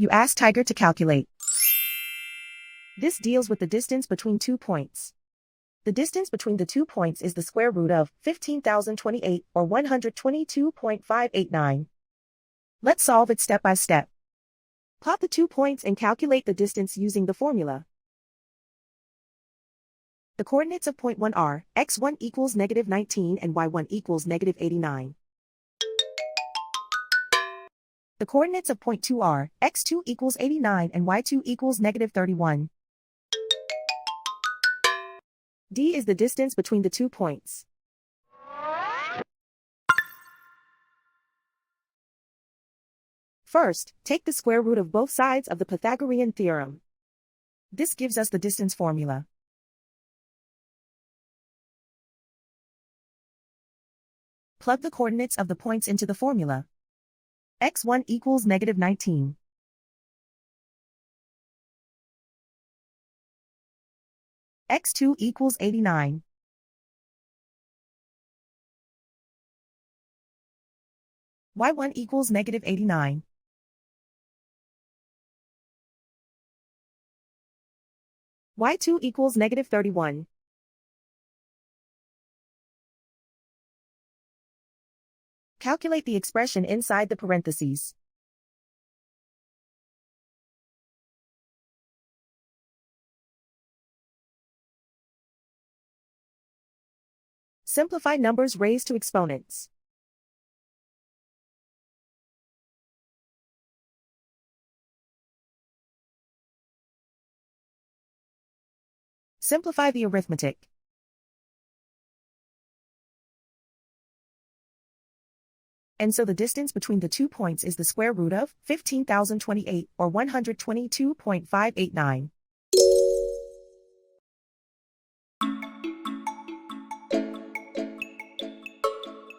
You ask Tiger to calculate. This deals with the distance between 2 points. The distance between the 2 points is the square root of 15,028 or 122.589. Let's solve it step by step. Plot the 2 points and calculate the distance using the formula. The coordinates of point 1 are x1 equals -19 and y1 equals -89. The coordinates of point 2 are x2 equals 89 and y2 equals -31. D is the distance between the 2 points. First, take the square root of both sides of the Pythagorean theorem. This gives us the distance formula. Plug the coordinates of the points into the formula. x1 equals -19. x2 equals 89. y1 equals -89. y2 equals -31. Calculate the expression inside the parentheses. Simplify numbers raised to exponents. Simplify the arithmetic. And so the distance between the 2 points is the square root of 15,028 or 122.589.